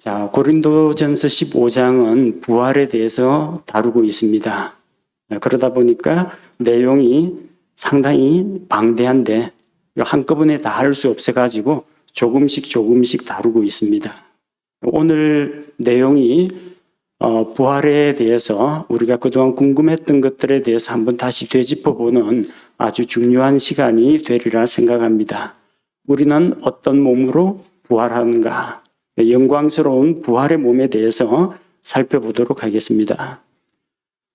자, 고린도전서 15장은 부활에 대해서 다루고 있습니다. 그러다 보니까 내용이 상당히 방대한데 한꺼번에 다 할 수 없어가지고 조금씩 다루고 있습니다. 오늘 내용이 부활에 대해서 우리가 그동안 궁금했던 것들에 대해서 한번 다시 되짚어보는 아주 중요한 시간이 되리라 생각합니다. 우리는 어떤 몸으로 부활하는가? 영광스러운 부활의 몸에 대해서 살펴보도록 하겠습니다.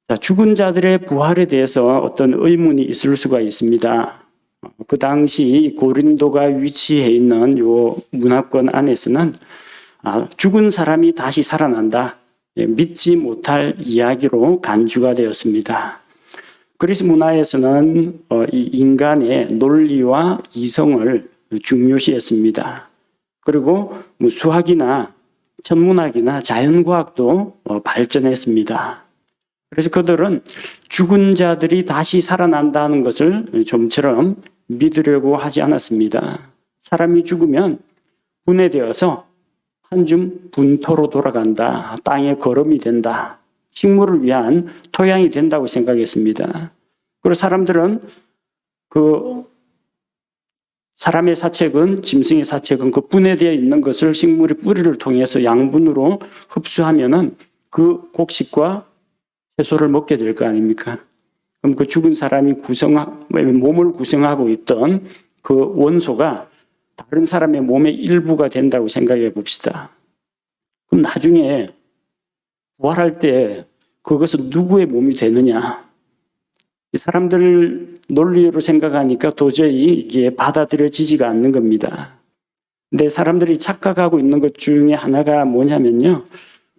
자, 죽은 자들의 부활에 대해서 어떤 의문이 있을 수가 있습니다. 그 당시 고린도가 위치해 있는 요 문화권 안에서는 죽은 사람이 다시 살아난다, 믿지 못할 이야기로 간주가 되었습니다. 그리스 문화에서는 이 인간의 논리와 이성을 중요시했습니다. 그리고 수학이나 천문학이나 자연과학도 발전했습니다. 그래서 그들은 죽은 자들이 다시 살아난다는 것을 좀처럼 믿으려고 하지 않았습니다. 사람이 죽으면 분해되어서 한 줌 분토로 돌아간다, 땅의 거름이 된다, 식물을 위한 토양이 된다고 생각했습니다. 그리고 사람들은 사람의 사책은, 짐승의 사책은 그 분해되어 있는 것을 식물의 뿌리를 통해서 양분으로 흡수하면은 그 곡식과 채소를 먹게 될 거 아닙니까? 그럼 그 죽은 사람이 몸을 구성하고 있던 그 원소가 다른 사람의 몸의 일부가 된다고 생각해 봅시다. 그럼 나중에 부활할 때 그것은 누구의 몸이 되느냐? 이 사람들 논리로 생각하니까 도저히 이게 받아들여지지가 않는 겁니다. 근데 사람들이 착각하고 있는 것 중에 하나가 뭐냐면요,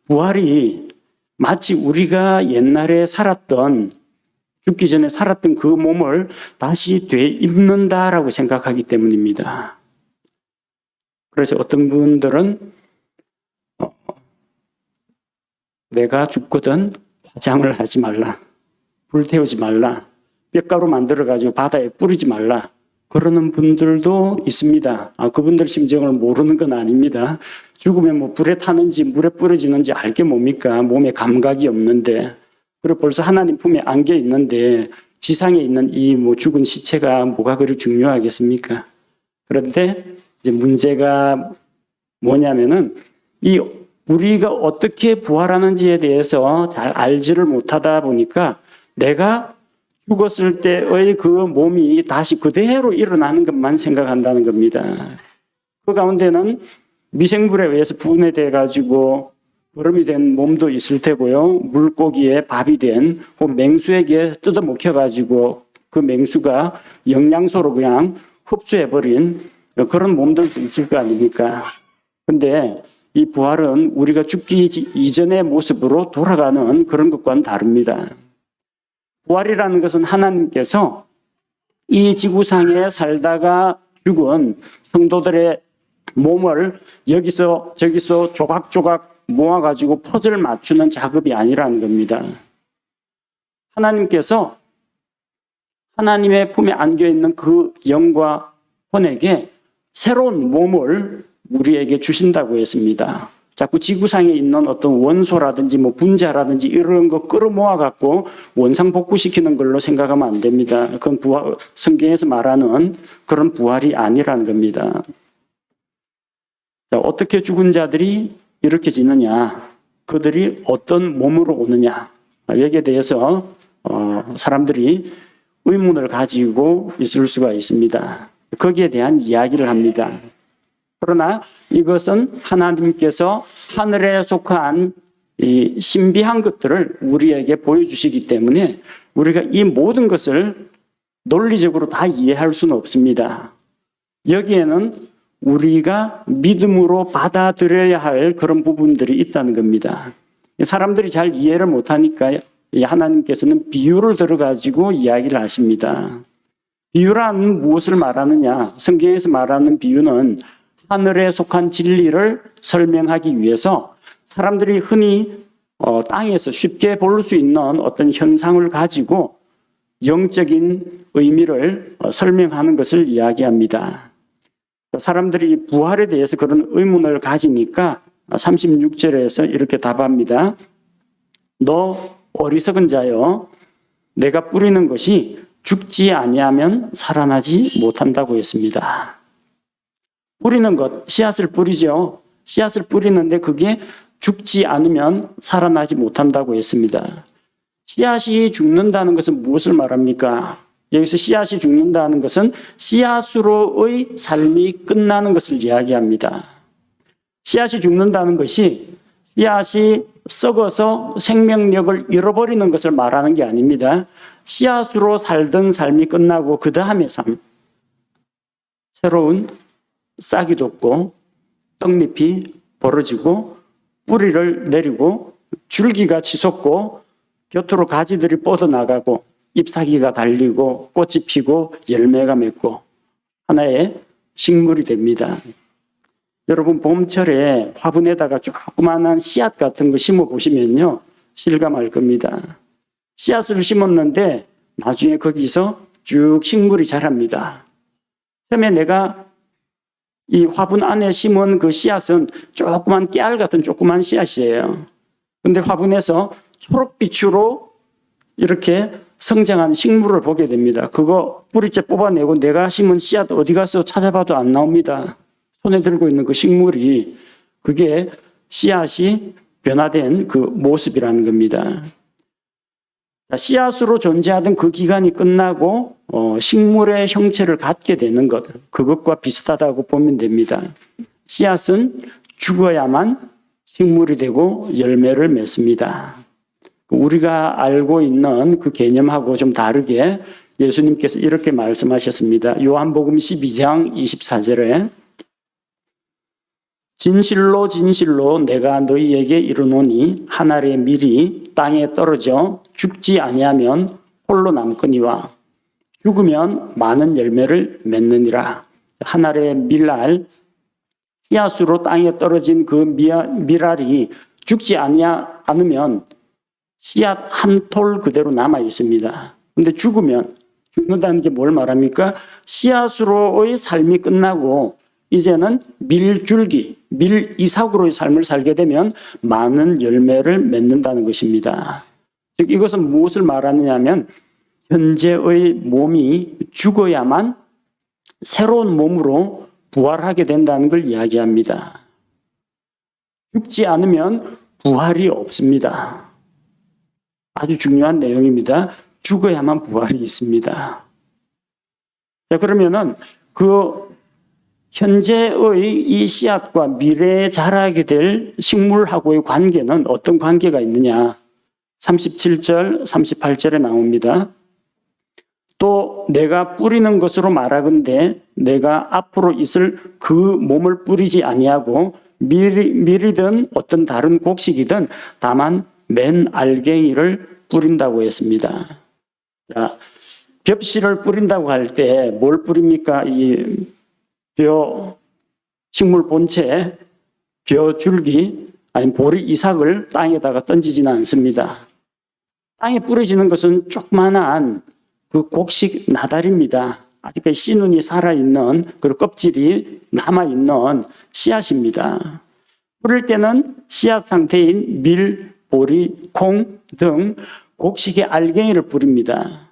부활이 마치 우리가 옛날에 죽기 전에 살았던 그 몸을 다시 되입는다라고 생각하기 때문입니다. 그래서 어떤 분들은 내가 죽거든 화장을 하지 말라, 불태우지 말라, 뼈가루 만들어가지고 바다에 뿌리지 말라, 그러는 분들도 있습니다. 그분들 심정을 모르는 건 아닙니다. 죽으면 불에 타는지 물에 뿌려지는지 알게 뭡니까? 몸에 감각이 없는데, 그리고 벌써 하나님 품에 안겨 있는데 지상에 있는 이 죽은 시체가 뭐가 그리 중요하겠습니까? 그런데 이제 문제가 뭐냐면은 우리가 어떻게 부활하는지에 대해서 잘 알지를 못하다 보니까 내가 죽었을 때의 그 몸이 다시 그대로 일어나는 것만 생각한다는 겁니다. 그 가운데는 미생물에 의해서 분해돼 가지고 거름이 된 몸도 있을 테고요, 물고기에 밥이 된 그 맹수에게 뜯어먹혀 가지고 그 맹수가 영양소로 그냥 흡수해버린 그런 몸들도 있을 거 아닙니까? 근데 이 부활은 우리가 죽기 이전의 모습으로 돌아가는 그런 것과는 다릅니다. 부활이라는 것은 하나님께서 이 지구상에 살다가 죽은 성도들의 몸을 여기서 저기서 조각조각 모아가지고 퍼즐 맞추는 작업이 아니라는 겁니다. 하나님께서 하나님의 품에 안겨있는 그 영과 혼에게 새로운 몸을 우리에게 주신다고 했습니다. 자꾸 지구상에 있는 어떤 원소라든지 분자라든지 이런 거 끌어모아갖고 원상복구시키는 걸로 생각하면 안 됩니다. 그건 성경에서 말하는 그런 부활이 아니라는 겁니다. 자, 어떻게 죽은 자들이 이렇게 지느냐, 그들이 어떤 몸으로 오느냐, 여기에 대해서 사람들이 의문을 가지고 있을 수가 있습니다. 거기에 대한 이야기를 합니다. 그러나 이것은 하나님께서 하늘에 속한 이 신비한 것들을 우리에게 보여주시기 때문에 우리가 이 모든 것을 논리적으로 다 이해할 수는 없습니다. 여기에는 우리가 믿음으로 받아들여야 할 그런 부분들이 있다는 겁니다. 사람들이 잘 이해를 못하니까 하나님께서는 비유를 들어가지고 이야기를 하십니다. 비유란 무엇을 말하느냐? 성경에서 말하는 비유는 하늘에 속한 진리를 설명하기 위해서 사람들이 흔히 땅에서 쉽게 볼 수 있는 어떤 현상을 가지고 영적인 의미를 설명하는 것을 이야기합니다. 사람들이 부활에 대해서 그런 의문을 가지니까 36절에서 이렇게 답합니다. 너 어리석은 자여, 내가 뿌리는 것이 죽지 아니하면 살아나지 못한다고 했습니다. 뿌리는 것, 씨앗을 뿌리죠. 씨앗을 뿌리는데 그게 죽지 않으면 살아나지 못한다고 했습니다. 씨앗이 죽는다는 것은 무엇을 말합니까? 여기서 씨앗이 죽는다는 것은 씨앗으로의 삶이 끝나는 것을 이야기합니다. 씨앗이 죽는다는 것이 씨앗이 썩어서 생명력을 잃어버리는 것을 말하는 게 아닙니다. 씨앗으로 살던 삶이 끝나고 그 다음의 삶, 새로운 싹이 돋고 떡잎이 벌어지고 뿌리를 내리고 줄기가 치솟고 곁으로 가지들이 뻗어나가고 잎사귀가 달리고 꽃이 피고 열매가 맺고 하나의 식물이 됩니다. 여러분 봄철에 화분에다가 조그마한 씨앗 같은 거 심어보시면요 실감할 겁니다. 씨앗을 심었는데 나중에 거기서 쭉 식물이 자랍니다. 처음에 내가 이 화분 안에 심은 그 씨앗은 조그만 깨알 같은 조그만 씨앗이에요. 근데 화분에서 초록빛으로 이렇게 성장한 식물을 보게 됩니다. 그거 뿌리째 뽑아내고 내가 심은 씨앗 어디 가서 찾아봐도 안 나옵니다. 손에 들고 있는 그 식물이 그게 씨앗이 변화된 그 모습이라는 겁니다. 씨앗으로 존재하던 그 기간이 끝나고 식물의 형체를 갖게 되는 것, 그것과 비슷하다고 보면 됩니다. 씨앗은 죽어야만 식물이 되고 열매를 맺습니다. 우리가 알고 있는 그 개념하고 좀 다르게 예수님께서 이렇게 말씀하셨습니다. 요한복음 12장 24절에 진실로 진실로 내가 너희에게 이르노니 한 알의 밀이 땅에 떨어져 죽지 아니하면 홀로 남거니와 죽으면 많은 열매를 맺느니라. 한 알의 밀알, 씨앗으로 땅에 떨어진 그 밀알이 죽지 않으면 씨앗 한 톨 그대로 남아 있습니다. 근데 죽는다는 게 뭘 말합니까? 씨앗으로의 삶이 끝나고 이제는 밀줄기, 밀이삭으로의 삶을 살게 되면 많은 열매를 맺는다는 것입니다. 즉 이것은 무엇을 말하느냐면 현재의 몸이 죽어야만 새로운 몸으로 부활하게 된다는 걸 이야기합니다. 죽지 않으면 부활이 없습니다. 아주 중요한 내용입니다. 죽어야만 부활이 있습니다. 자, 그러면은 그 현재의 이 씨앗과 미래에 자라게 될 식물하고의 관계는 어떤 관계가 있느냐? 37절, 38절에 나옵니다. 또 내가 뿌리는 것으로 말하건대 내가 앞으로 있을 그 몸을 뿌리지 아니하고 밀이든 어떤 다른 곡식이든 다만 맨 알갱이를 뿌린다고 했습니다. 자, 벽실을 뿌린다고 할 때 뭘 뿌립니까? 이 벼, 식물 본체, 벼 줄기, 아니 보리 이삭을 땅에다가 던지지는 않습니다. 땅에 뿌려지는 것은 조그만한 그 곡식 나달입니다. 아직까지 씨눈이 살아있는 그리고 껍질이 남아있는 씨앗입니다. 뿌릴 때는 씨앗 상태인 밀, 보리, 콩 등 곡식의 알갱이를 뿌립니다.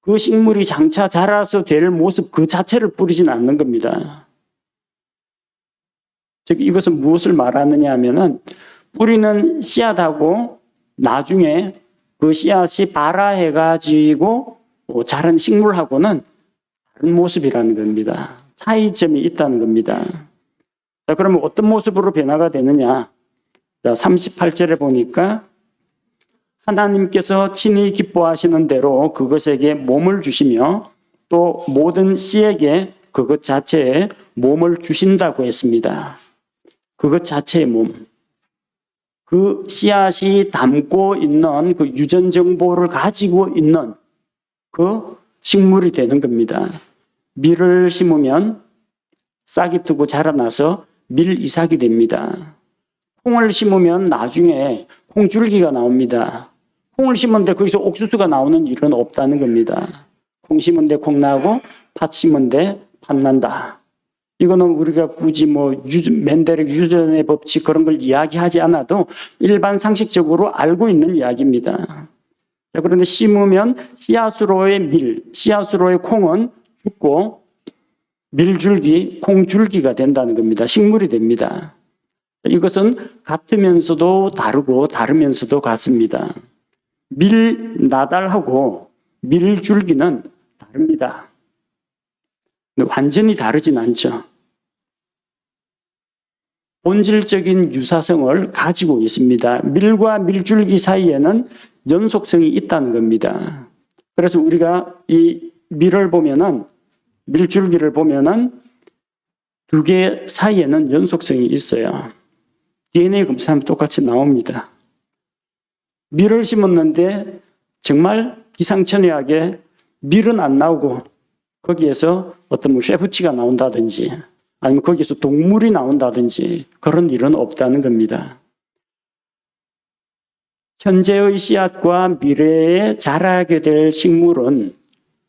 그 식물이 장차 자라서 될 모습 그 자체를 뿌리지는 않는 겁니다. 즉 이것은 무엇을 말하느냐 하면은 뿌리는 씨앗하고 나중에 그 씨앗이 발화해가지고 자란 식물하고는 다른 모습이라는 겁니다. 차이점이 있다는 겁니다. 자, 그러면 어떤 모습으로 변화가 되느냐? 자, 38절에 보니까 하나님께서 친히 기뻐하시는 대로 그것에게 몸을 주시며 또 모든 씨에게 그것 자체에 몸을 주신다고 했습니다. 그것 자체의 몸. 그 씨앗이 담고 있는 그 유전 정보를 가지고 있는 그 식물이 되는 겁니다. 밀을 심으면 싹이 트고 자라나서 밀이삭이 됩니다. 콩을 심으면 나중에 콩줄기가 나옵니다. 콩을 심은데 거기서 옥수수가 나오는 일은 없다는 겁니다. 콩 심은데 콩 나고 팥 심은데 팥 난다. 이거는 우리가 굳이 멘델의 유전의 법칙 그런 걸 이야기하지 않아도 일반 상식적으로 알고 있는 이야기입니다. 자, 그런데 심으면 씨앗으로의 씨앗으로의 콩은 죽고 밀줄기, 콩줄기가 된다는 겁니다. 식물이 됩니다. 이것은 같으면서도 다르고 다르면서도 같습니다. 나달하고 밀줄기는 다릅니다. 완전히 다르진 않죠. 본질적인 유사성을 가지고 있습니다. 밀과 밀줄기 사이에는 연속성이 있다는 겁니다. 그래서 우리가 이 밀줄기를 보면은 두 개 사이에는 연속성이 있어요. DNA 검사하면 똑같이 나옵니다. 밀을 심었는데 정말 기상천외하게 밀은 안 나오고 거기에서 어떤 쇠붙이가 나온다든지 아니면 거기서 동물이 나온다든지 그런 일은 없다는 겁니다. 현재의 씨앗과 미래에 자라게 될 식물은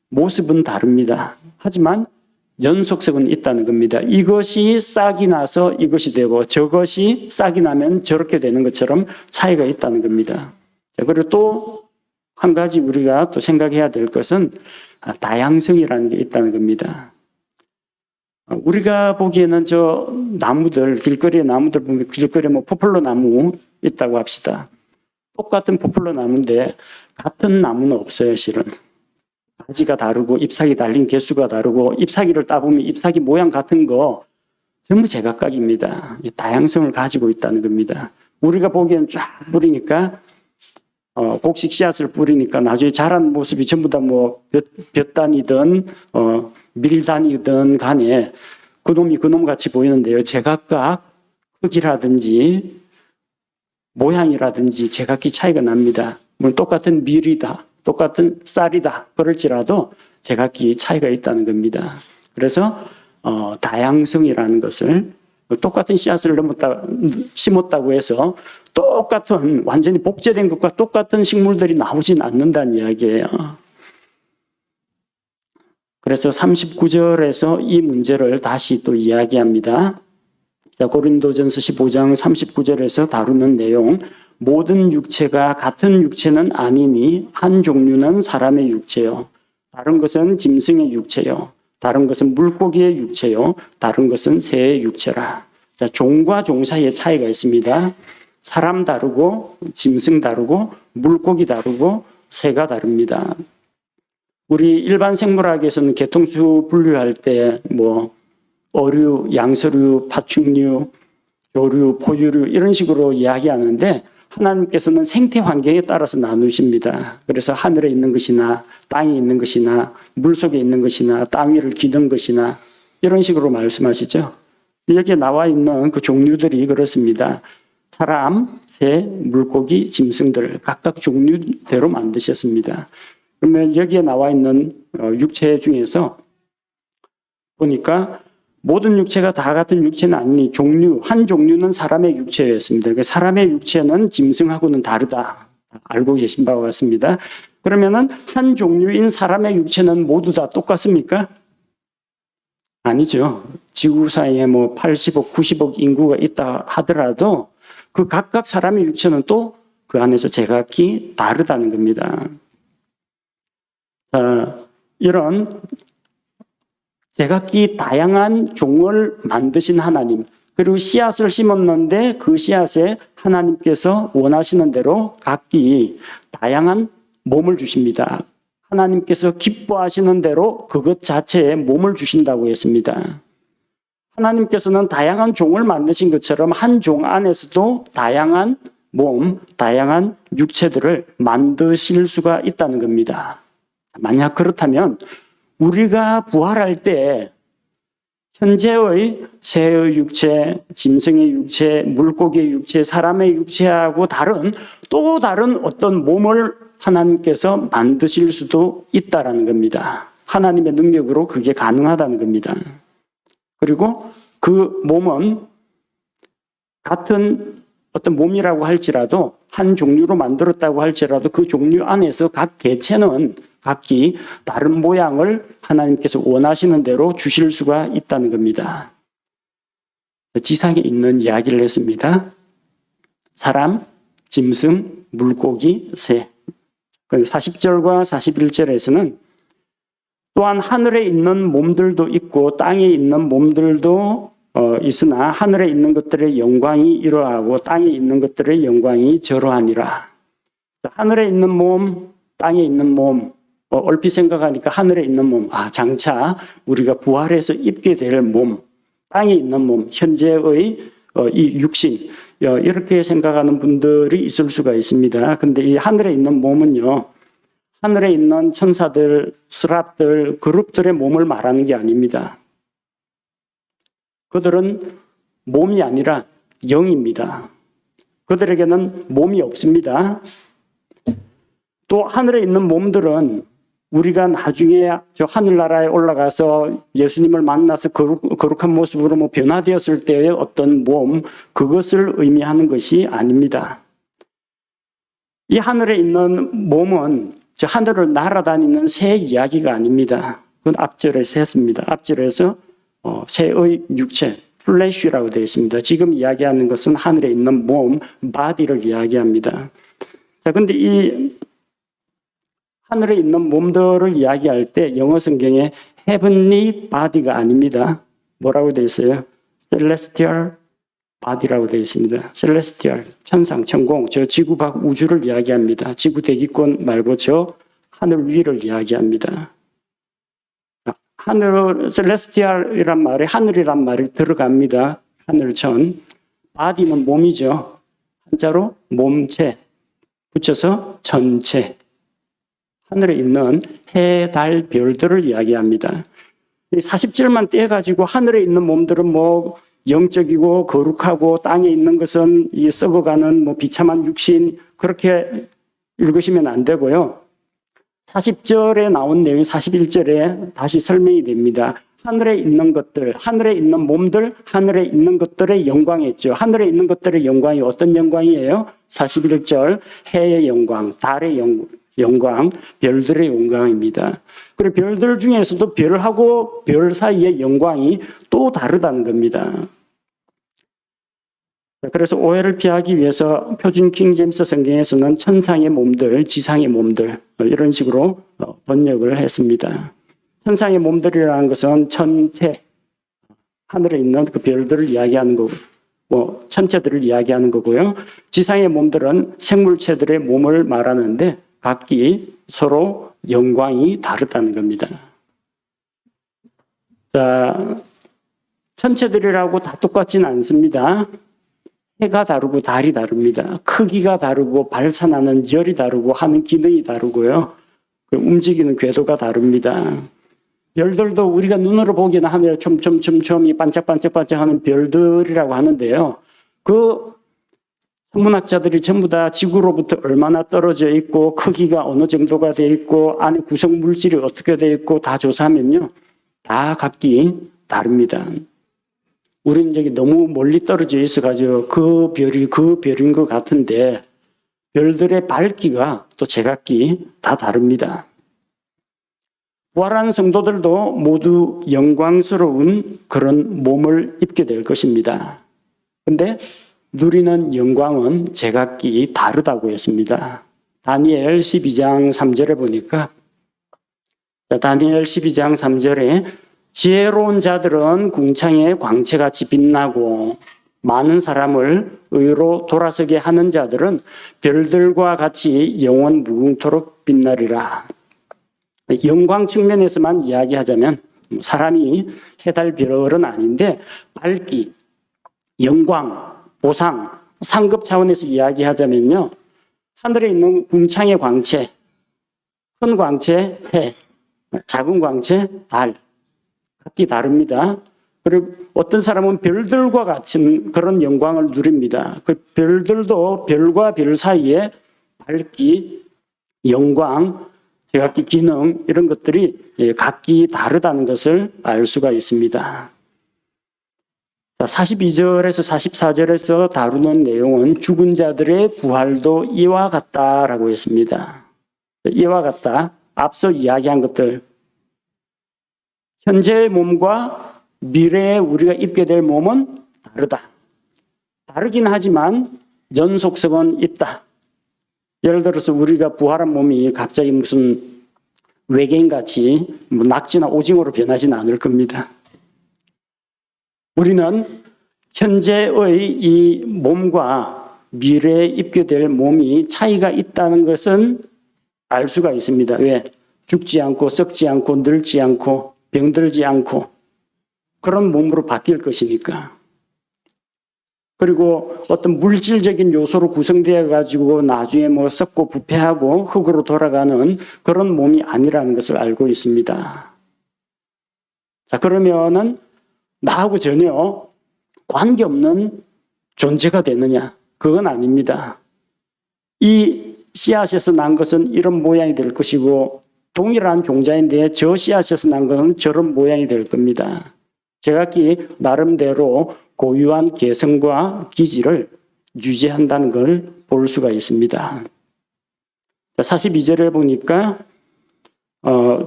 모습은 다릅니다. 하지만 연속성은 있다는 겁니다. 이것이 싹이 나서 이것이 되고 저것이 싹이 나면 저렇게 되는 것처럼 차이가 있다는 겁니다. 그리고 또 한 가지 우리가 또 생각해야 될 것은 다양성이라는 게 있다는 겁니다. 우리가 보기에는 저 나무들, 길거리의 나무들 보면 길거리에 포플러 나무 있다고 합시다. 똑같은 포플러 나무인데 같은 나무는 없어요, 실은. 가지가 다르고 잎사귀 달린 개수가 다르고 잎사귀를 따보면 잎사귀 모양 같은 거 전부 제각각입니다. 다양성을 가지고 있다는 겁니다. 우리가 보기에는 쫙 뿌리니까 곡식 씨앗을 뿌리니까 나중에 자란 모습이 전부 다 볕단이든 밀단이든 간에 그놈이 그놈 같이 보이는데요. 제각각 크기라든지 모양이라든지 제각기 차이가 납니다. 물론 똑같은 밀이다, 똑같은 쌀이다 그럴지라도 제각기 차이가 있다는 겁니다. 그래서 다양성이라는 것을 똑같은 씨앗을 심었다고 해서 똑같은 완전히 복제된 것과 똑같은 식물들이 나오진 않는다는 이야기예요. 그래서 39절에서 이 문제를 다시 또 이야기합니다. 자, 고린도전서 15장 39절에서 다루는 내용. 모든 육체가 같은 육체는 아니니 한 종류는 사람의 육체요. 다른 것은 짐승의 육체요. 다른 것은 물고기의 육체요. 다른 것은 새의 육체라. 자, 종과 종 사이에 차이가 있습니다. 사람 다르고 짐승 다르고 물고기 다르고 새가 다릅니다. 우리 일반 생물학에서는 개통수 분류할 때 어류, 양서류, 파충류, 조류, 포유류 이런 식으로 이야기하는데 하나님께서는 생태 환경에 따라서 나누십니다. 그래서 하늘에 있는 것이나 땅에 있는 것이나 물속에 있는 것이나 땅 위를 기는 것이나 이런 식으로 말씀하시죠. 여기에 나와 있는 그 종류들이 그렇습니다. 사람, 새, 물고기, 짐승들 각각 종류대로 만드셨습니다. 그러면 여기에 나와 있는 육체 중에서 보니까 모든 육체가 다 같은 육체는 아니니 한 종류는 사람의 육체였습니다. 사람의 육체는 짐승하고는 다르다. 알고 계신 바와 같습니다. 그러면은 한 종류인 사람의 육체는 모두 다 똑같습니까? 아니죠. 지구상에 80억, 90억 인구가 있다 하더라도 그 각각 사람의 육체는 또 그 안에서 제각기 다르다는 겁니다. 이런 제각기 다양한 종을 만드신 하나님, 그리고 씨앗을 심었는데 그 씨앗에 하나님께서 원하시는 대로 각기 다양한 몸을 주십니다. 하나님께서 기뻐하시는 대로 그것 자체에 몸을 주신다고 했습니다. 하나님께서는 다양한 종을 만드신 것처럼 한 종 안에서도 다양한 몸, 다양한 육체들을 만드실 수가 있다는 겁니다. 만약 그렇다면 우리가 부활할 때 현재의 새의 육체, 짐승의 육체, 물고기의 육체, 사람의 육체하고 또 다른 어떤 몸을 하나님께서 만드실 수도 있다라는 겁니다. 하나님의 능력으로 그게 가능하다는 겁니다. 그리고 그 몸은 같은 어떤 몸이라고 할지라도 한 종류로 만들었다고 할지라도 그 종류 안에서 각 개체는 각기 다른 모양을 하나님께서 원하시는 대로 주실 수가 있다는 겁니다. 지상에 있는 이야기를 했습니다. 사람, 짐승, 물고기, 새. 40절과 41절에서는 또한 하늘에 있는 몸들도 있고 땅에 있는 몸들도 있으나 하늘에 있는 것들의 영광이 이러하고 땅에 있는 것들의 영광이 저러하니라. 하늘에 있는 몸, 땅에 있는 몸, 얼핏 생각하니까 하늘에 있는 몸, 장차 우리가 부활해서 입게 될 몸, 땅에 있는 몸, 현재의 이 육신, 이렇게 생각하는 분들이 있을 수가 있습니다. 근데 이 하늘에 있는 몸은요, 하늘에 있는 천사들, 스랍들, 그룹들의 몸을 말하는 게 아닙니다. 그들은 몸이 아니라 영입니다. 그들에게는 몸이 없습니다. 또 하늘에 있는 몸들은 우리가 나중에 저 하늘나라에 올라가서 예수님을 만나서 거룩한 모습으로 변화되었을 때의 어떤 몸, 그것을 의미하는 것이 아닙니다. 이 하늘에 있는 몸은 저 하늘을 날아다니는 새 이야기가 아닙니다. 그건 앞절에서 했습니다. 앞절에서 새의 육체, 플래시라고 되어 있습니다. 지금 이야기하는 것은 하늘에 있는 몸, 바디를 이야기합니다. 자, 근데 이 하늘에 있는 몸들을 이야기할 때 영어 성경에 heavenly body가 아닙니다. 뭐라고 되어 있어요? celestial body라고 되어 있습니다. celestial, 천상, 천공, 저 지구 밖 우주를 이야기합니다. 지구 대기권 말고 저 하늘 위를 이야기합니다. 하늘, celestial이란 말에 하늘이란 말이 들어갑니다. 하늘천. body는 몸이죠. 한자로 몸체, 붙여서 전체. 하늘에 있는 해, 달, 별들을 이야기합니다. 40절만 떼가지고 하늘에 있는 몸들은 영적이고 거룩하고 땅에 있는 것은 이 썩어가는 비참한 육신, 그렇게 읽으시면 안 되고요. 40절에 나온 내용이 41절에 다시 설명이 됩니다. 하늘에 있는 것들, 하늘에 있는 몸들, 하늘에 있는 것들의 영광이었죠. 하늘에 있는 것들의 영광이 어떤 영광이에요? 41절 해의 영광, 달의 영광, 별들의 영광입니다. 그리고 별들 중에서도 별하고 별 사이의 영광이 또 다르다는 겁니다. 그래서 오해를 피하기 위해서 표준 킹제임스 성경에서는 천상의 몸들, 지상의 몸들 이런 식으로 번역을 했습니다. 천상의 몸들이라는 것은 천체, 하늘에 있는 그 별들을 이야기하는 거고, 천체들을 이야기하는 거고요. 지상의 몸들은 생물체들의 몸을 말하는데 각기 서로 영광이 다르다는 겁니다. 자, 천체들이라고 다 똑같지는 않습니다. 해가 다르고 달이 다릅니다. 크기가 다르고 발산하는 열이 다르고 하는 기능이 다르고요. 움직이는 궤도가 다릅니다. 별들도 우리가 눈으로 보기에는 하늘에 촘촘촘촘이 반짝반짝반짝하는 별들이라고 하는데요. 그 천문학자들이 전부 다 지구로부터 얼마나 떨어져 있고 크기가 어느 정도가 돼 있고 안에 구성 물질이 어떻게 돼 있고 다 조사하면요. 다 각기 다릅니다. 우리는 여기 너무 멀리 떨어져 있어가지고 그 별이 그 별인 것 같은데 별들의 밝기가 또 제각기 다 다릅니다. 부활하는 성도들도 모두 영광스러운 그런 몸을 입게 될 것입니다. 그런데 누리는 영광은 제각기 다르다고 했습니다. 다니엘 12장 3절에 보니까 다니엘 12장 3절에 지혜로운 자들은 궁창의 광채같이 빛나고 많은 사람을 의로 돌아서게 하는 자들은 별들과 같이 영원 무궁토록 빛나리라. 영광 측면에서만 이야기하자면 사람이 해달 별은 아닌데 밝기, 영광, 보상, 상급 차원에서 이야기하자면요. 하늘에 있는 궁창의 광채, 큰 광채 해, 작은 광채 달. 각기 다릅니다. 그리고 어떤 사람은 별들과 같은 그런 영광을 누립니다. 그 별들도 별과 별 사이에 밝기, 영광, 제각기 기능 이런 것들이 각기 다르다는 것을 알 수가 있습니다. 42절에서 44절에서 다루는 내용은 죽은 자들의 부활도 이와 같다라고 했습니다. 이와 같다. 앞서 이야기한 것들 현재의 몸과 미래에 우리가 입게 될 몸은 다르다. 다르긴 하지만 연속성은 있다. 예를 들어서 우리가 부활한 몸이 갑자기 무슨 외계인같이 낙지나 오징어로 변하지는 않을 겁니다. 우리는 현재의 이 몸과 미래에 입게 될 몸이 차이가 있다는 것은 알 수가 있습니다. 왜? 죽지 않고 썩지 않고 늙지 않고 병들지 않고 그런 몸으로 바뀔 것이니까. 그리고 어떤 물질적인 요소로 구성되어 가지고 나중에 뭐 썩고 부패하고 흙으로 돌아가는 그런 몸이 아니라는 것을 알고 있습니다. 자, 그러면은 나하고 전혀 관계없는 존재가 되느냐? 그건 아닙니다. 이 씨앗에서 난 것은 이런 모양이 될 것이고 동일한 종자인데 저 씨앗에서 난 것은 저런 모양이 될 겁니다. 제각기 나름대로 고유한 개성과 기질을 유지한다는 걸 볼 수가 있습니다. 42절에 보니까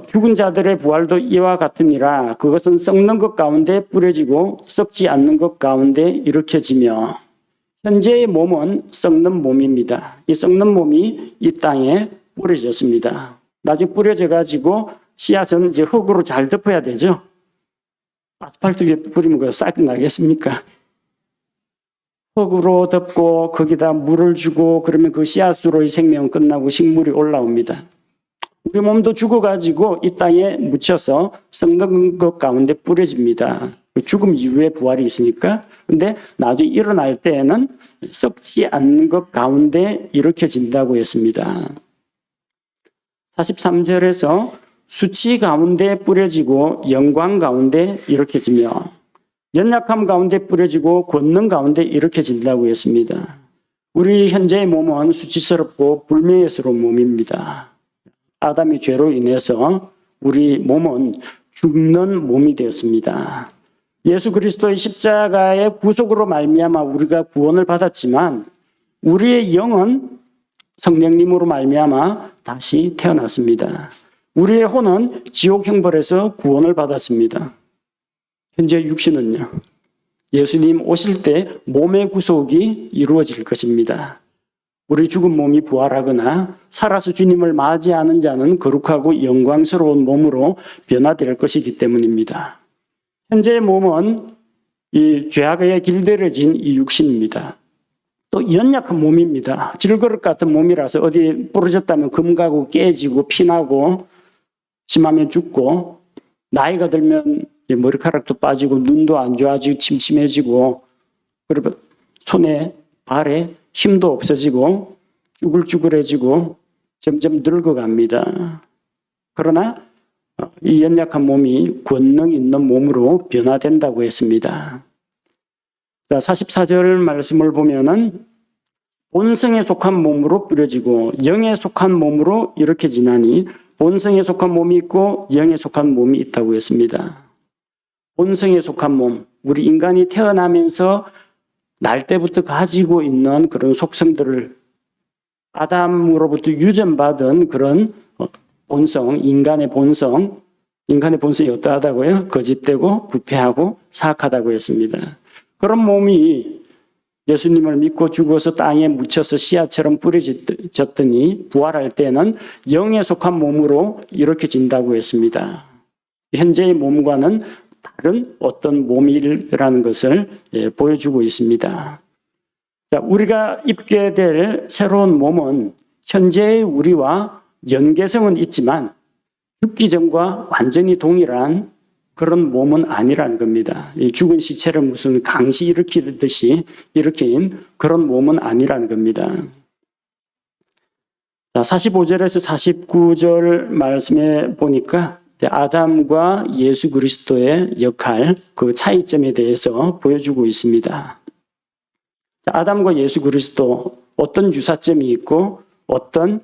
죽은 자들의 부활도 이와 같으니라. 그것은 썩는 것 가운데 뿌려지고 썩지 않는 것 가운데 일으켜지며. 현재의 몸은 썩는 몸입니다. 이 썩는 몸이 이 땅에 뿌려졌습니다. 나중에 뿌려져 가지고 씨앗은 이제 흙으로 잘 덮어야 되죠. 아스팔트 위에 뿌리면 그 싹이 나겠습니까? 흙으로 덮고 거기다 물을 주고 그러면 그 씨앗으로의 생명은 끝나고 식물이 올라옵니다. 우리 몸도 죽어가지고 이 땅에 묻혀서 썩는 것 가운데 뿌려집니다. 죽음 이후에 부활이 있으니까. 근데 나중에 일어날 때에는 썩지 않는 것 가운데 일으켜진다고 했습니다. 43절에서 수치 가운데 뿌려지고 영광 가운데 일으켜지며 연약함 가운데 뿌려지고 권능 가운데 일으켜진다고 했습니다. 우리 현재의 몸은 수치스럽고 불명예스러운 몸입니다. 아담의 죄로 인해서 우리 몸은 죽는 몸이 되었습니다. 예수 그리스도의 십자가의 구속으로 말미암아 우리가 구원을 받았지만 우리의 영은 성령님으로 말미암아 다시 태어났습니다. 우리의 혼은 지옥 형벌에서 구원을 받았습니다. 현재 육신은요. 예수님 오실 때 몸의 구속이 이루어질 것입니다. 우리 죽은 몸이 부활하거나 살아서 주님을 맞이하는 자는 거룩하고 영광스러운 몸으로 변화될 것이기 때문입니다. 현재의 몸은 이 죄악에 길들여진 이 육신입니다. 또 연약한 몸입니다. 질그릇 같은 몸이라서 어디 부러졌다면 금 가고 깨지고 피나고 심하면 죽고 나이가 들면 머리카락도 빠지고 눈도 안 좋아지고 침침해지고 그리고 손에 발에 힘도 없어지고 쭈글쭈글해지고 점점 늙어갑니다. 그러나 이 연약한 몸이 권능 있는 몸으로 변화된다고 했습니다. 44절 말씀을 보면은 본성에 속한 몸으로 뿌려지고 영에 속한 몸으로 일으켜지나니 본성에 속한 몸이 있고 영에 속한 몸이 있다고 했습니다. 본성에 속한 몸, 우리 인간이 태어나면서 날 때부터 가지고 있는 그런 속성들을 아담으로부터 유전받은 그런 본성, 인간의 본성이 어떠하다고요? 거짓되고 부패하고 사악하다고 했습니다. 그런 몸이 예수님을 믿고 죽어서 땅에 묻혀서 씨앗처럼 뿌려졌더니 부활할 때는 영에 속한 몸으로 일으켜진다고 했습니다. 현재의 몸과는 다른 어떤 몸이라는 것을 보여주고 있습니다. 자, 우리가 입게 될 새로운 몸은 현재의 우리와 연계성은 있지만 죽기 전과 완전히 동일한 그런 몸은 아니라는 겁니다. 이 죽은 시체를 무슨 강시 일으키듯이 일으킨 그런 몸은 아니라는 겁니다. 자, 45절에서 49절 말씀에 보니까 아담과 예수 그리스도의 역할, 그 차이점에 대해서 보여주고 있습니다. 아담과 예수 그리스도 어떤 유사점이 있고 어떤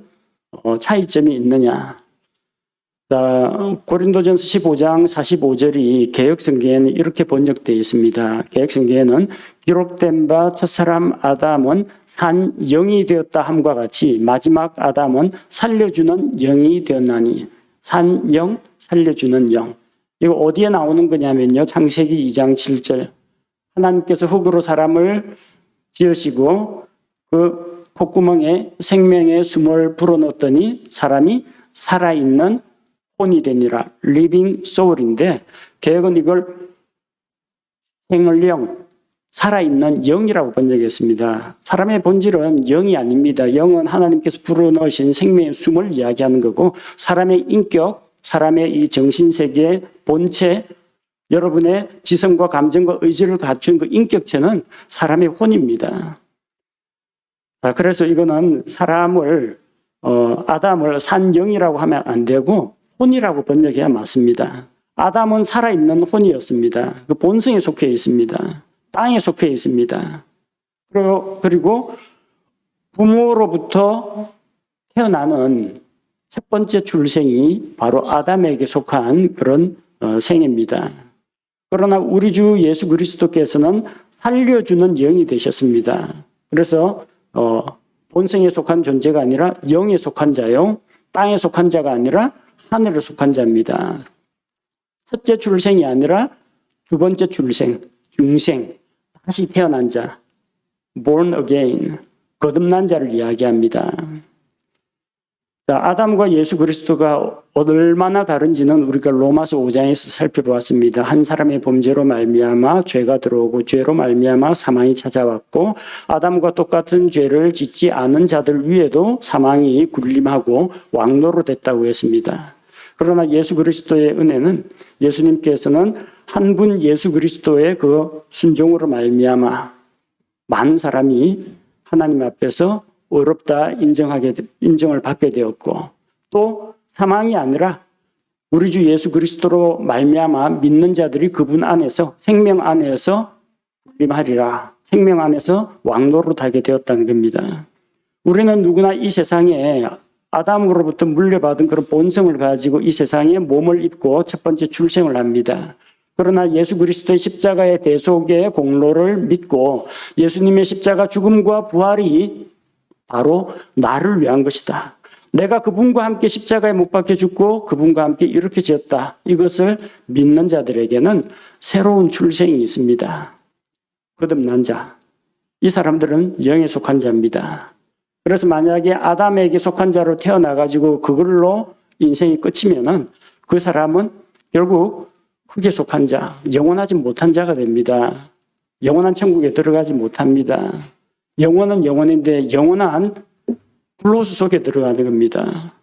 차이점이 있느냐. 고린도전서 15장 45절이 개역성경에는 이렇게 번역되어 있습니다. 개역성경에는 기록된 바 첫사람 아담은 산 영이 되었다 함과 같이 마지막 아담은 살려주는 영이 되었나니. 산 영, 살려주는 영. 이거 어디에 나오는 거냐면요. 창세기 2장 7절. 하나님께서 흙으로 사람을 지으시고 그 콧구멍에 생명의 숨을 불어넣었더니 사람이 살아있는 혼이 되니라. living soul인데 개혁은 이걸 생을령, 살아있는 영이라고 번역했습니다. 사람의 본질은 영이 아닙니다. 영은 하나님께서 불어넣으신 생명의 숨을 이야기하는 거고, 사람의 인격, 사람의 이 정신세계의 본체, 여러분의 지성과 감정과 의지를 갖춘 그 인격체는 사람의 혼입니다. 그래서 이거는 사람을 아담을 산영이라고 하면 안 되고 혼이라고 번역해야 맞습니다. 아담은 살아있는 혼이었습니다. 그 본성에 속해 있습니다. 땅에 속해 있습니다. 그리고 부모로부터 태어나는 첫 번째 출생이 바로 아담에게 속한 그런 생입니다. 그러나 우리 주 예수 그리스도께서는 살려주는 영이 되셨습니다. 그래서 본성에 속한 존재가 아니라 영에 속한 자요, 땅에 속한 자가 아니라 하늘에 속한 자입니다. 첫째 출생이 아니라 두 번째 출생, 중생, 다시 태어난 자, born again, 거듭난 자를 이야기합니다. 자, 아담과 예수 그리스도가 얼마나 다른지는 우리가 로마서 5장에서 살펴보았습니다. 한 사람의 범죄로 말미암아 죄가 들어오고 죄로 말미암아 사망이 찾아왔고 아담과 똑같은 죄를 짓지 않은 자들 위에도 사망이 군림하고 왕노로 됐다고 했습니다. 그러나 예수 그리스도의 은혜는 예수님께서는 한 분 예수 그리스도의 그 순종으로 말미암아 많은 사람이 하나님 앞에서 의롭다 인정을 받게 되었고 또 사망이 아니라 우리 주 예수 그리스도로 말미암아 믿는 자들이 그분 안에서 생명 안에서 군림하리라. 생명 안에서 왕노로 타게 되었다는 겁니다. 우리는 누구나 이 세상에 아담으로부터 물려받은 그런 본성을 가지고 이 세상에 몸을 입고 첫 번째 출생을 합니다. 그러나 예수 그리스도의 십자가의 대속의 공로를 믿고 예수님의 십자가 죽음과 부활이 바로 나를 위한 것이다. 내가 그분과 함께 십자가에 못 박혀 죽고 그분과 함께 이렇게 지었다. 이것을 믿는 자들에게는 새로운 출생이 있습니다. 거듭난 자. 이 사람들은 영에 속한 자입니다. 그래서 만약에 아담에게 속한 자로 태어나가지고 그걸로 인생이 끝이면은 그 사람은 결국 흙에 속한 자, 영원하지 못한 자가 됩니다. 영원한 천국에 들어가지 못합니다. 영원은 영원인데 영원한 불로수 속에 들어가는 겁니다.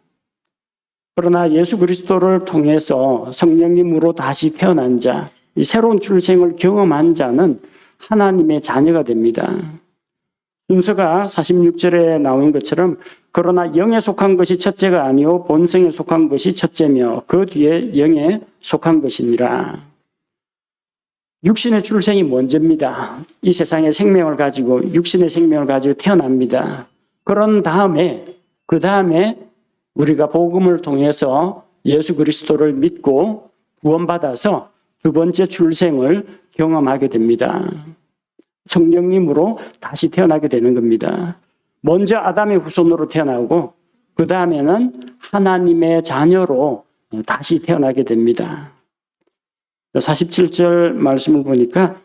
그러나 예수 그리스도를 통해서 성령님으로 다시 태어난 자, 이 새로운 출생을 경험한 자는 하나님의 자녀가 됩니다. 순서가 46절에 나오는 것처럼 그러나 영에 속한 것이 첫째가 아니요 본성에 속한 것이 첫째며 그 뒤에 영에 속한 것이니라. 육신의 출생이 먼저입니다. 이 세상에 생명을 가지고 육신의 생명을 가지고 태어납니다. 그런 다음에 그 다음에 우리가 복음을 통해서 예수 그리스도를 믿고 구원받아서 두 번째 출생을 경험하게 됩니다. 성령님으로 다시 태어나게 되는 겁니다. 먼저 아담의 후손으로 태어나고 그 다음에는 하나님의 자녀로 다시 태어나게 됩니다. 47절 말씀을 보니까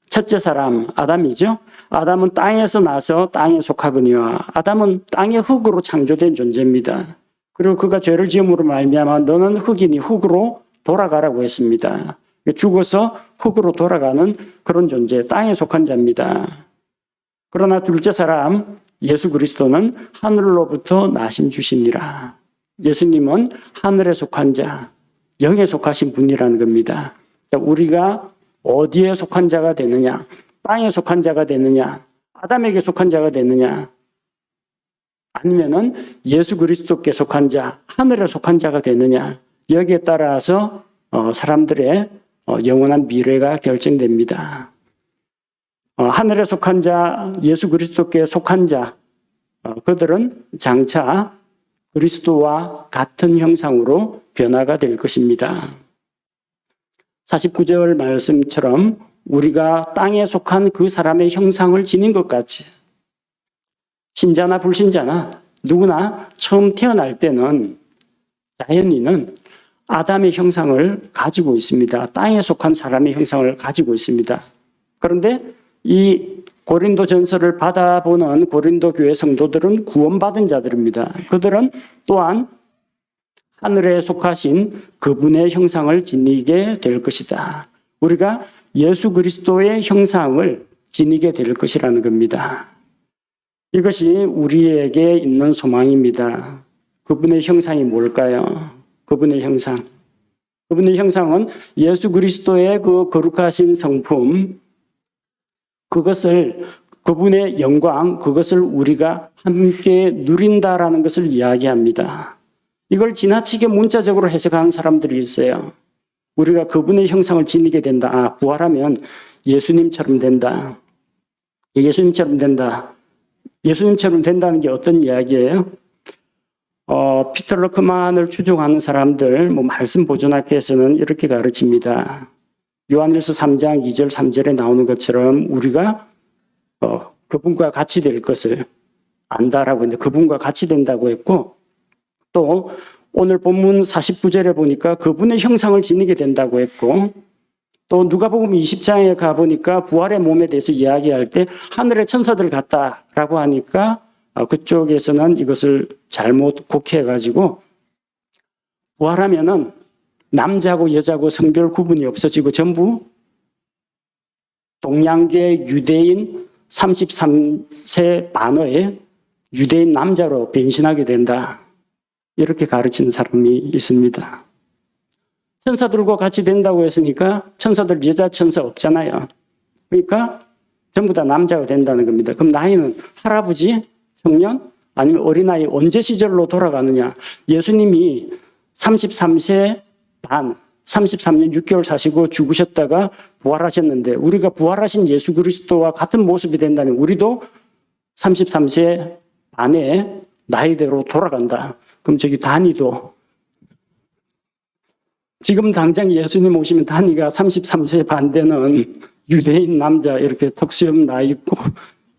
첫째 사람 아담이죠. 아담은 땅에서 나서 땅에 속하거니와 아담은 땅의 흙으로 창조된 존재입니다. 그리고 그가 죄를 지음으로 말미암아 너는 흙이니 흙으로 돌아가라고 했습니다. 죽어서 흙으로 돌아가는 그런 존재, 땅에 속한 자입니다. 그러나 둘째 사람 예수 그리스도는 하늘로부터 나신 주시니라. 예수님은 하늘에 속한 자, 영에 속하신 분이라는 겁니다. 우리가 어디에 속한 자가 되느냐? 땅에 속한 자가 되느냐? 아담에게 속한 자가 되느냐? 아니면은 예수 그리스도께 속한 자, 하늘에 속한 자가 되느냐? 여기에 따라서 사람들의 영원한 미래가 결정됩니다. 하늘에 속한 자, 예수 그리스도께 속한 자, 그들은 장차 그리스도와 같은 형상으로 변화가 될 것입니다. 49절 말씀처럼 우리가 땅에 속한 그 사람의 형상을 지닌 것 같이 신자나 불신자나 누구나 처음 태어날 때는 자연인은 아담의 형상을 가지고 있습니다. 땅에 속한 사람의 형상을 가지고 있습니다. 그런데 이 고린도 전서를 받아보는 고린도 교회 성도들은 구원받은 자들입니다. 그들은 또한 하늘에 속하신 그분의 형상을 지니게 될 것이다. 우리가 예수 그리스도의 형상을 지니게 될 것이라는 겁니다. 이것이 우리에게 있는 소망입니다. 그분의 형상이 뭘까요? 그분의 형상. 그분의 형상은 예수 그리스도의 그 거룩하신 성품, 그것을, 그분의 영광, 그것을 우리가 함께 누린다라는 것을 이야기합니다. 이걸 지나치게 문자적으로 해석하는 사람들이 있어요. 우리가 그분의 형상을 지니게 된다. 아, 부활하면 예수님처럼 된다. 예수님처럼 된다. 예수님처럼 된다는 게 어떤 이야기예요? 피터 러크만을 추종하는 사람들, 말씀 보존학회에서는 이렇게 가르칩니다. 요한일서 3장 2절 3절에 나오는 것처럼 우리가 그분과 같이 될 것을 안다라고 했는데 그분과 같이 된다고 했고, 또 오늘 본문 49절에 보니까 그분의 형상을 지니게 된다고 했고, 또 누가복음 20장에 가보니까 부활의 몸에 대해서 이야기할 때 하늘의 천사들 같다라고 하니까 그쪽에서는 이것을 잘못 곡해가지고 부활하면은 남자고 여자고 성별 구분이 없어지고 전부 동양계 유대인 33세 반어의 유대인 남자로 변신하게 된다. 이렇게 가르치는 사람이 있습니다. 천사들과 같이 된다고 했으니까 천사들 여자 천사 없잖아요. 그러니까 전부 다 남자가 된다는 겁니다. 그럼 나이는 할아버지, 청년, 아니면 어린아이 언제 시절로 돌아가느냐. 예수님이 33세 반, 33년 6개월 사시고 죽으셨다가 부활하셨는데 우리가 부활하신 예수 그리스도와 같은 모습이 된다면 우리도 33세 반의 나이대로 돌아간다. 그럼 저기 다니도 지금 당장 예수님 오시면 다니가 33세 반 되는 유대인 남자 이렇게 턱수염 나 있고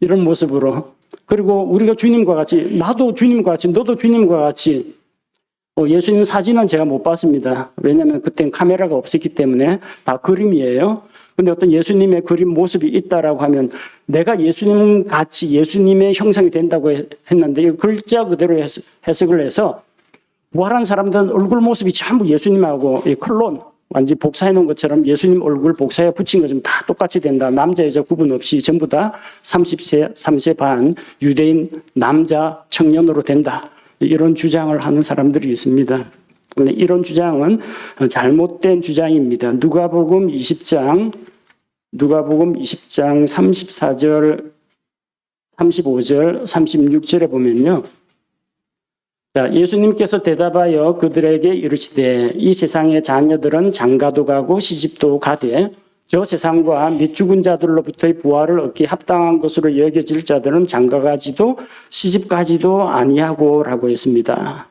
이런 모습으로, 그리고 우리가 주님과 같이, 나도 주님과 같이, 너도 주님과 같이, 예수님 사진은 제가 못 봤습니다. 왜냐하면 그때는 카메라가 없었기 때문에 다 그림이에요. 근데 어떤 예수님의 그림 모습이 있다라고 하면 내가 예수님 같이 예수님의 형상이 된다고 했는데 이 글자 그대로 해석을 해서 부활한 사람들은 얼굴 모습이 전부 예수님하고 이 클론, 완전히 복사해 놓은 것처럼 예수님 얼굴 복사해 붙인 것처럼 다 똑같이 된다. 남자 여자 구분 없이 전부 다 3세 반 유대인 남자 청년으로 된다. 이런 주장을 하는 사람들이 있습니다. 근데 이런 주장은 잘못된 주장입니다. 누가복음 20장 34절, 35절, 36절에 보면요. 자, 예수님께서 대답하여 그들에게 이르시되 이 세상의 자녀들은 장가도 가고 시집도 가되 저 세상과 및 죽은 자들로부터의 부활을 얻기 합당한 것으로 여겨질 자들은 장가가지도 시집가지도 아니하고 라고 했습니다.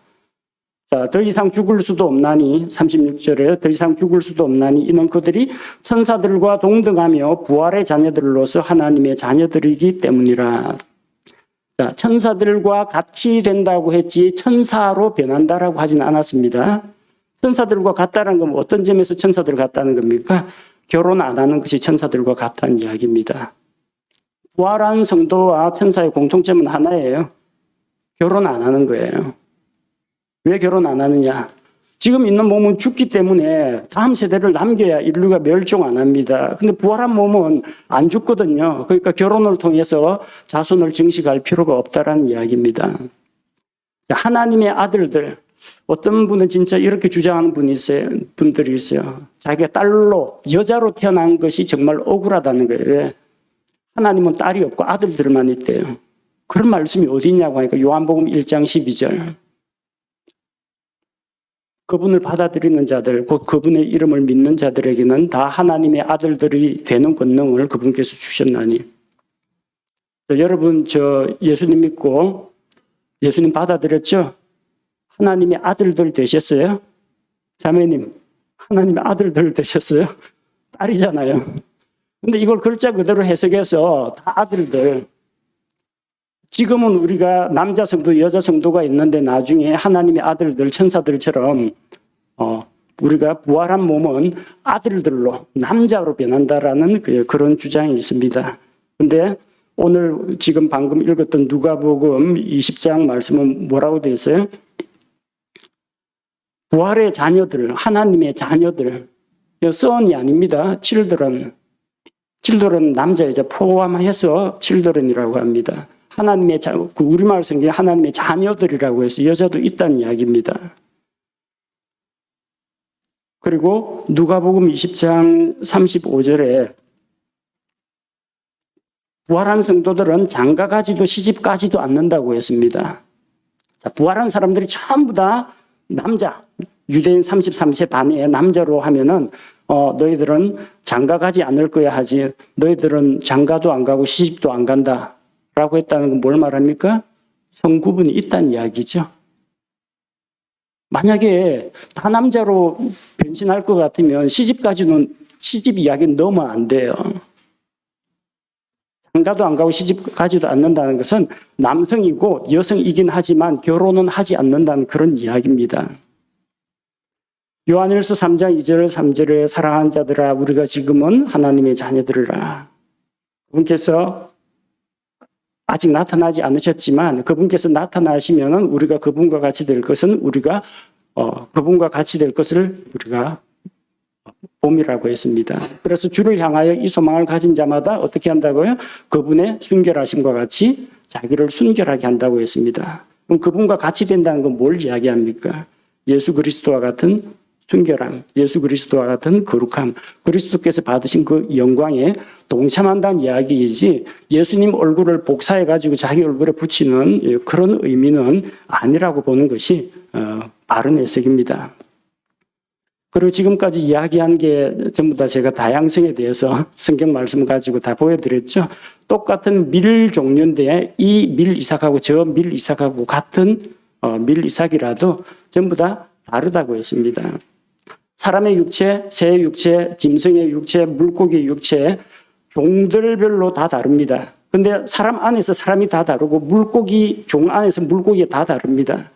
자, 더 이상 죽을 수도 없나니 36절에 더 이상 죽을 수도 없나니 이는 그들이 천사들과 동등하며 부활의 자녀들로서 하나님의 자녀들이기 때문이라. 자, 천사들과 같이 된다고 했지 천사로 변한다라고 하진 않았습니다. 천사들과 같다는 건 어떤 점에서 천사들 같다는 겁니까? 결혼 안 하는 것이 천사들과 같다는 이야기입니다. 부활한 성도와 천사의 공통점은 하나예요. 결혼 안 하는 거예요. 왜 결혼 안 하느냐? 지금 있는 몸은 죽기 때문에 다음 세대를 남겨야 인류가 멸종 안 합니다. 근데 부활한 몸은 안 죽거든요. 그러니까 결혼을 통해서 자손을 증식할 필요가 없다라는 이야기입니다. 하나님의 아들들, 어떤 분은 진짜 이렇게 주장하는 분들이 있어요. 자기가 딸로, 여자로 태어난 것이 정말 억울하다는 거예요. 왜? 하나님은 딸이 없고 아들들만 있대요. 그런 말씀이 어디 있냐고 하니까 요한복음 1장 12절. 그분을 받아들이는 자들, 곧 그분의 이름을 믿는 자들에게는 다 하나님의 아들들이 되는 권능을 그분께서 주셨나니. 여러분, 예수님 믿고 예수님 받아들였죠? 하나님의 아들들 되셨어요? 자매님, 하나님의 아들들 되셨어요? 딸이잖아요. 근데 이걸 글자 그대로 해석해서 다 아들들. 지금은 우리가 남자 성도, 여자 성도가 있는데 나중에 하나님의 아들들, 천사들처럼 우리가 부활한 몸은 아들들로 남자로 변한다라는 그런 주장이 있습니다. 그런데 오늘 지금 방금 읽었던 누가복음 20장 말씀은 뭐라고 되어 있어요? 부활의 자녀들, 하나님의 자녀들, son이 아닙니다. children 남자 여자 포함해서 children이라고 합니다. 하나님의 우리말 성경에 하나님의 자녀들이라고 해서 여자도 있다는 이야기입니다. 그리고 누가복음 20장 35절에 부활한 성도들은 장가가지도 시집가지도 않는다고 했습니다. 자, 부활한 사람들이 전부 다 남자, 유대인 33세 반의 남자로 하면은 너희들은 장가가지 않을 거야 하지, 너희들은 장가도 안 가고 시집도 안 간다 라고 했다는 건 뭘 말합니까? 성구분이 있다는 이야기죠. 만약에 다 남자로 변신할 것 같으면 시집 이야기는 넣으면 안 돼요. 장가도 안 가고 시집 가지도 않는다는 것은 남성이고 여성이긴 하지만 결혼은 하지 않는다는 그런 이야기입니다. 요한일서 3장 2절 3절에 사랑하는 자들아 우리가 지금은 하나님의 자녀들이라. 그분께서 아직 나타나지 않으셨지만 그분께서 나타나시면은 우리가 그분과 같이 될 것은 그분과 같이 될 것을 우리가 봄이라고 했습니다. 그래서 주를 향하여 이 소망을 가진 자마다 어떻게 한다고요? 그분의 순결하심과 같이 자기를 순결하게 한다고 했습니다. 그럼 그분과 같이 된다는 건 뭘 이야기합니까? 예수 그리스도와 같은 순결함, 예수 그리스도와 같은 거룩함, 그리스도께서 받으신 그 영광에 동참한다는 이야기이지 예수님 얼굴을 복사해가지고 자기 얼굴에 붙이는 그런 의미는 아니라고 보는 것이 바른 해석입니다. 그리고 지금까지 이야기한 게 전부 다 제가 다양성에 대해서 성경 말씀 가지고 다 보여드렸죠. 똑같은 밀 종류인데 이 밀 이삭하고 저 밀 이삭하고 같은 밀 이삭이라도 전부 다 다르다고 했습니다. 사람의 육체, 새의 육체, 짐승의 육체, 물고기의 육체, 종들별로 다 다릅니다. 근데 사람 안에서 사람이 다 다르고 물고기 종 안에서 물고기가 다 다릅니다.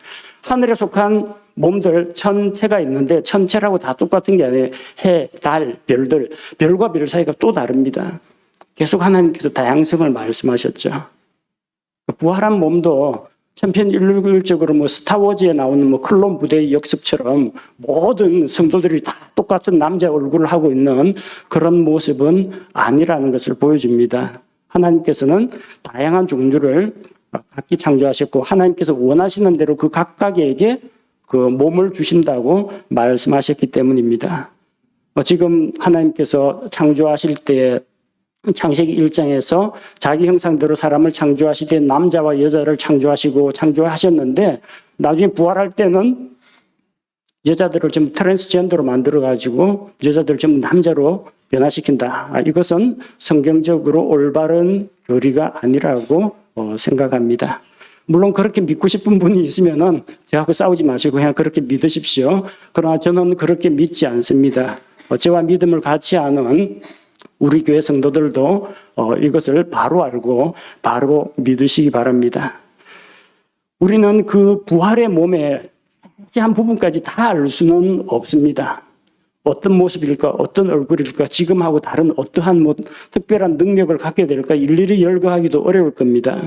하늘에 속한 몸들 천체가 있는데 천체라고 다 똑같은 게 아니에요. 해, 달, 별들, 별과 별 사이가 또 다릅니다. 계속 하나님께서 다양성을 말씀하셨죠. 부활한 몸도 천편일률적으로 스타워즈에 나오는 클론 부대의 역습처럼 모든 성도들이 다 똑같은 남자 얼굴을 하고 있는 그런 모습은 아니라는 것을 보여줍니다. 하나님께서는 다양한 종류를 각기 창조하셨고 하나님께서 원하시는 대로 그 각각에게 그 몸을 주신다고 말씀하셨기 때문입니다. 지금 하나님께서 창조하실 때 창세기 1장에서 자기 형상대로 사람을 창조하시되 남자와 여자를 창조하셨는데 나중에 부활할 때는 여자들을 전부 트랜스젠더로 만들어가지고 여자들을 전부 남자로 변화시킨다. 이것은 성경적으로 올바른 교리가 아니라고 생각합니다. 물론 그렇게 믿고 싶은 분이 있으면은 저하고 싸우지 마시고 그냥 그렇게 믿으십시오. 그러나 저는 그렇게 믿지 않습니다. 저와 믿음을 같이 하는 우리 교회 성도들도 이것을 바로 알고 바로 믿으시기 바랍니다. 우리는 그 부활의 몸의 세세한 부분까지 다 알 수는 없습니다. 어떤 모습일까, 어떤 얼굴일까, 지금하고 다른 어떠한 특별한 능력을 갖게 될까 일일이 열거하기도 어려울 겁니다.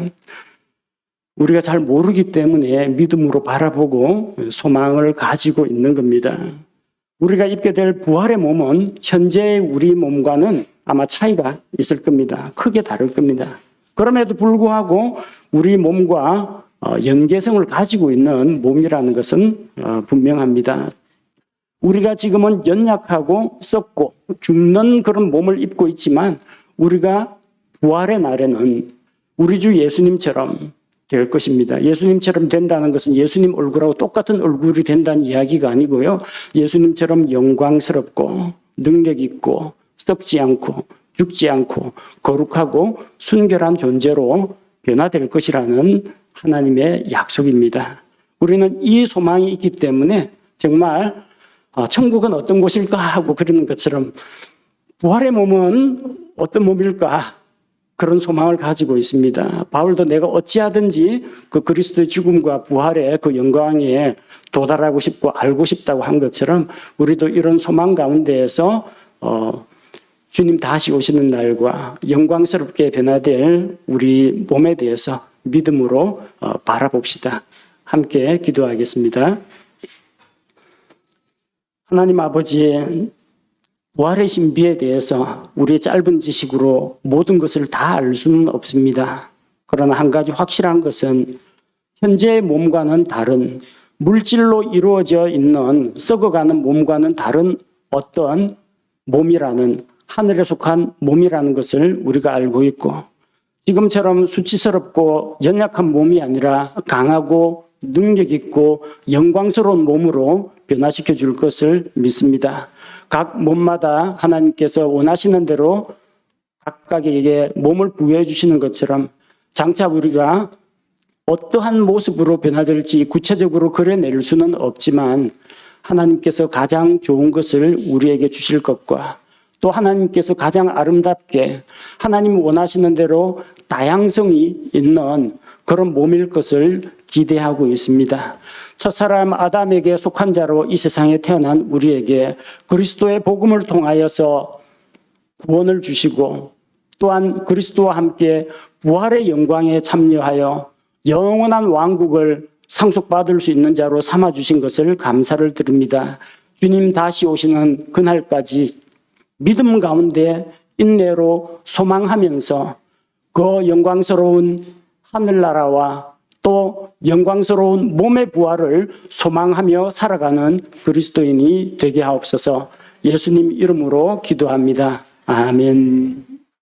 우리가 잘 모르기 때문에 믿음으로 바라보고 소망을 가지고 있는 겁니다. 우리가 입게 될 부활의 몸은 현재의 우리 몸과는 아마 차이가 있을 겁니다. 크게 다를 겁니다. 그럼에도 불구하고 우리 몸과 연계성을 가지고 있는 몸이라는 것은 분명합니다. 우리가 지금은 연약하고 썩고 죽는 그런 몸을 입고 있지만 우리가 부활의 날에는 우리 주 예수님처럼 될 것입니다. 예수님처럼 된다는 것은 예수님 얼굴하고 똑같은 얼굴이 된다는 이야기가 아니고요. 예수님처럼 영광스럽고 능력 있고 썩지 않고 죽지 않고 거룩하고 순결한 존재로 변화될 것이라는 하나님의 약속입니다. 우리는 이 소망이 있기 때문에 정말 천국은 어떤 곳일까 하고 그러는 것처럼 부활의 몸은 어떤 몸일까? 그런 소망을 가지고 있습니다. 바울도 내가 어찌하든지 그 그리스도의 죽음과 부활의 그 영광에 도달하고 싶고 알고 싶다고 한 것처럼 우리도 이런 소망 가운데에서 주님 다시 오시는 날과 영광스럽게 변화될 우리 몸에 대해서 믿음으로 바라봅시다. 함께 기도하겠습니다. 하나님 아버지, 부활의 신비에 대해서 우리의 짧은 지식으로 모든 것을 다 알 수는 없습니다. 그러나 한 가지 확실한 것은 현재의 몸과는 다른, 물질로 이루어져 있는 썩어가는 몸과는 다른 어떤 몸이라는, 하늘에 속한 몸이라는 것을 우리가 알고 있고, 지금처럼 수치스럽고 연약한 몸이 아니라 강하고 능력 있고 영광스러운 몸으로 변화시켜 줄 것을 믿습니다. 각 몸마다 하나님께서 원하시는 대로 각각에게 몸을 부여해 주시는 것처럼 장차 우리가 어떠한 모습으로 변화될지 구체적으로 그려낼 수는 없지만 하나님께서 가장 좋은 것을 우리에게 주실 것과 또 하나님께서 가장 아름답게 하나님 원하시는 대로 다양성이 있는 그런 몸일 것을 기대하고 있습니다. 첫사람 아담에게 속한 자로 이 세상에 태어난 우리에게 그리스도의 복음을 통하여서 구원을 주시고 또한 그리스도와 함께 부활의 영광에 참여하여 영원한 왕국을 상속받을 수 있는 자로 삼아주신 것을 감사를 드립니다. 주님 다시 오시는 그날까지 믿음 가운데 인내로 소망하면서 그 영광스러운 하늘나라와 또 영광스러운 몸의 부활을 소망하며 살아가는 그리스도인이 되게 하옵소서. 예수님 이름으로 기도합니다. 아멘.